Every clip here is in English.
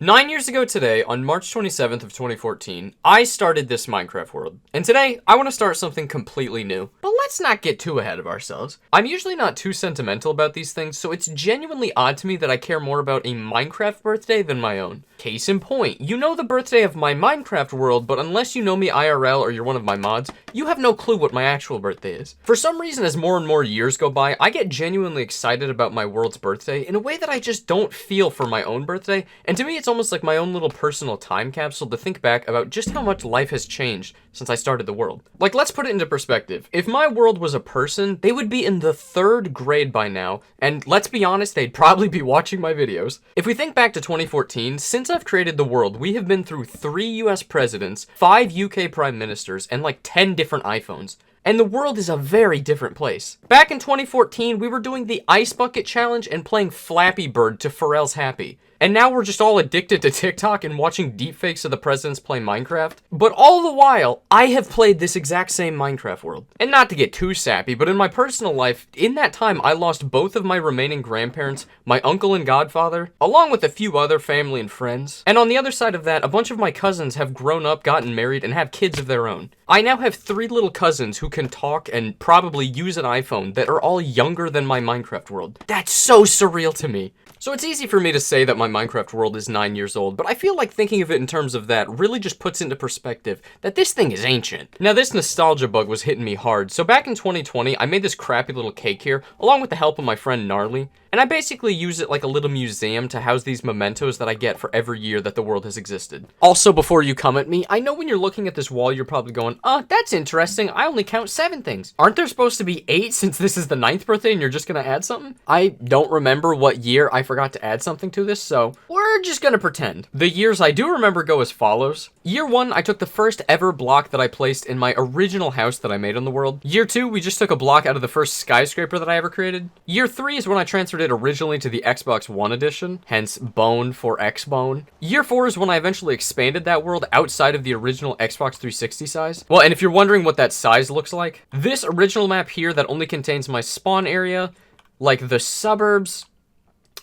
9 years ago today, on March 27th of 2014, I started this Minecraft world. And today, I want to start something completely new. But let's not get too ahead of ourselves. I'm usually not too sentimental about these things, so it's genuinely odd to me that I care more about a Minecraft birthday than my own. Case in point, you know the birthday of my Minecraft world, but unless you know me IRL or you're one of my mods, you have no clue what my actual birthday is. For some reason, as more and more years go by, I get genuinely excited about my world's birthday in a way that I just don't feel for my own birthday, and to me it's almost like my own little personal time capsule to think back about just how much life has changed since I started the world. Like, let's put it into perspective. If my world was a person, they would be in the 3rd grade by now, and let's be honest, they'd probably be watching my videos. If we think back to 2014, since I've created the world, we have been through 3 US presidents, 5 UK prime ministers, and like 10 different iPhones. And the world is a very different place. Back in 2014, we were doing the Ice Bucket Challenge and playing Flappy Bird to Pharrell's Happy. And now we're just all addicted to TikTok and watching deepfakes of the presidents play Minecraft. But all the while, I have played this exact same Minecraft world. And not to get too sappy, but in my personal life, in that time, I lost both of my remaining grandparents, my uncle and godfather, along with a few other family and friends. And on the other side of that, a bunch of my cousins have grown up, gotten married, and have kids of their own. I now have 3 little cousins who can talk and probably use an iPhone that are all younger than my Minecraft world. That's so surreal to me. So it's easy for me to say that my Minecraft world is 9 years old, but I feel like thinking of it in terms of that really just puts into perspective that this thing is ancient. Now, this nostalgia bug was hitting me hard, so back in 2020, I made this crappy little cake here, along with the help of my friend Gnarly, and I basically use it like a little museum to house these mementos that I get for every year that the world has existed. Also, before you come at me, I know when you're looking at this wall, you're probably going, that's interesting, I only count 7 things. Aren't there supposed to be 8 since this is the 9th birthday and you're just gonna add something? I don't remember what year I forgot to add something to this, so we're just gonna pretend. The years I do remember go as follows. Year 1, I took the first ever block that I placed in my original house that I made on the world. Year 2, we just took a block out of the first skyscraper that I ever created. Year 3 is when I transferred it originally to the Xbox One edition, hence Bone for Xbone. Year 4 is when I eventually expanded that world outside of the original Xbox 360 size. Well, and if you're wondering what that size looks like, this original map here that only contains my spawn area, like the suburbs,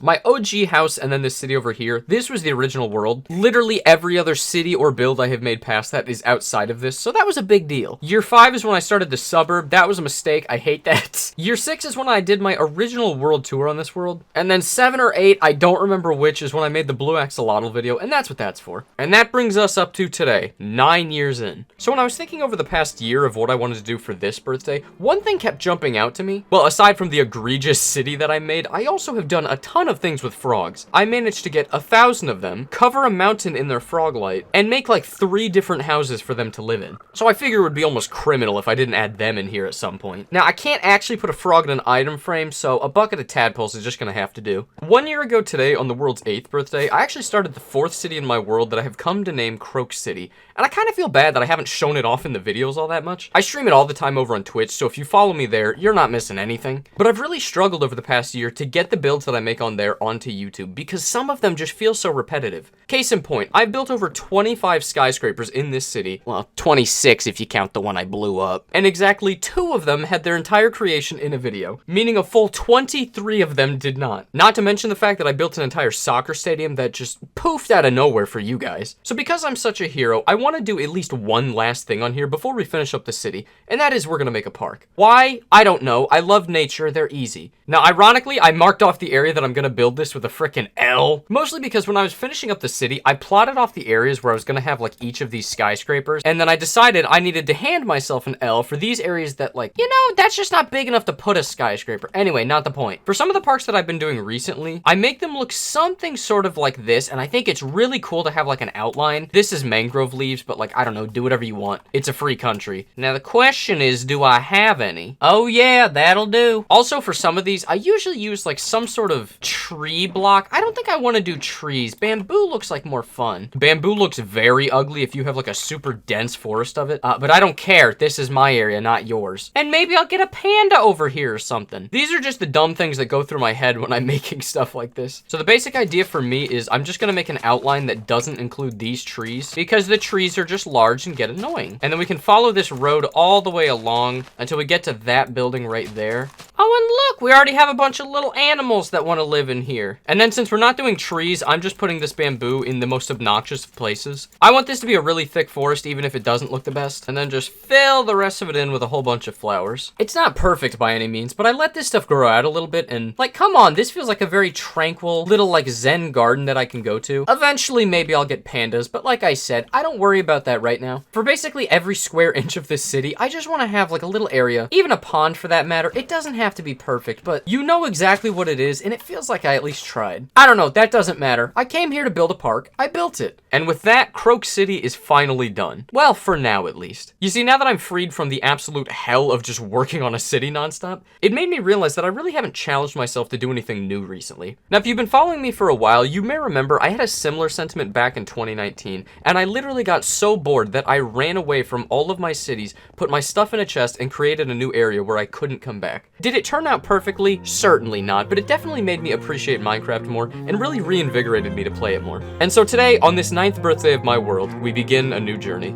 my OG house, and then this city over here, this was the original world. Literally every other city or build I have made past that is outside of this, so that was a big deal. Year 5 is when I started the suburb. That was a mistake. I hate that. Year 6 is when I did my original world tour on this world. And then 7 or 8, I don't remember which, is when I made the Blue Axolotl video, and that's what that's for. And that brings us up to today, 9 years in. So when I was thinking over the past year of what I wanted to do for this birthday, one thing kept jumping out to me. Well, aside from the egregious city that I made, I also have done a ton of things with frogs. I managed to get 1,000 of them, cover a mountain in their frog light, and make like 3 different houses for them to live in. So I figure it would be almost criminal if I didn't add them in here at some point. Now, I can't actually put a frog in an item frame, so a bucket of tadpoles is just gonna have to do. 1 year ago today, on the world's 8th birthday, I actually started the 4th city in my world that I have come to name Croak City, and I kind of feel bad that I haven't shown it off in the videos all that much. I stream it all the time over on Twitch, so if you follow me there, you're not missing anything. But I've really struggled over the past year to get the builds that I make on there onto YouTube because some of them just feel so repetitive. Case in point, I've built over 25 skyscrapers in this city. Well, 26 if you count the one I blew up. And exactly 2 of them had their entire creation in a video, meaning a full 23 of them did not. Not to mention the fact that I built an entire soccer stadium that just poofed out of nowhere for you guys. So because I'm such a hero, I want to do at least one last thing on here before we finish up the city, and that is we're gonna make a park. Why? I don't know. I love nature. They're easy. Now, ironically, I marked off the area that I'm gonna build this with a frickin' L. Mostly because when I was finishing up the city, I plotted off the areas where I was gonna have like each of these skyscrapers, and then I decided I needed to hand myself an L for these areas that, like, you know, that's just not big enough to put a skyscraper. Anyway, not the point. For some of the parks that I've been doing recently, I make them look something sort of like this, and I think it's really cool to have like an outline. This is mangrove leaves, but like, I don't know, do whatever you want. It's a free country. Now the question is, do I have any? Oh yeah, that'll do. Also, for some of these, I usually use like some sort of tree block. I don't think I want to do trees. Bamboo looks like more fun. Bamboo looks very ugly if you have like a super dense forest of it, but I don't care. This is my area, not yours. And maybe I'll get a panda over here or something. These are just the dumb things that go through my head when I'm making stuff like this. So the basic idea for me is I'm just gonna make an outline that doesn't include these trees because the trees are just large and get annoying. And then we can follow this road all the way along until we get to that building right there. Oh, and look, we already have a bunch of little animals that want to live in here. And then since we're not doing trees, I'm just putting this bamboo in the most obnoxious of places. I want this to be a really thick forest, even if it doesn't look the best. And then just fill the rest of it in with a whole bunch of flowers. It's not perfect by any means, but I let this stuff grow out a little bit. And like, come on, this feels like a very tranquil little like Zen garden that I can go to. Eventually, maybe I'll get pandas, but like I said, I don't worry about that right now. For basically every square inch of this city, I just want to have like a little area, even a pond for that matter. It doesn't have to be perfect, but you know exactly what it is, and it feels like I at least tried. I don't know, that doesn't matter. I came here to build a park. I built it. And with that, Croak City is finally done. Well, for now at least. You see, now that I'm freed from the absolute hell of just working on a city nonstop, it made me realize that I really haven't challenged myself to do anything new recently. Now, if you've been following me for a while, you may remember I had a similar sentiment back in 2019, and I literally got so bored that I ran away from all of my cities, put my stuff in a chest, and created a new area where I couldn't come back. Did it turn out perfectly? Certainly not, but it definitely made me appreciate Minecraft more and really reinvigorated me to play it more. And so today, on this 9th birthday of my world, we begin a new journey.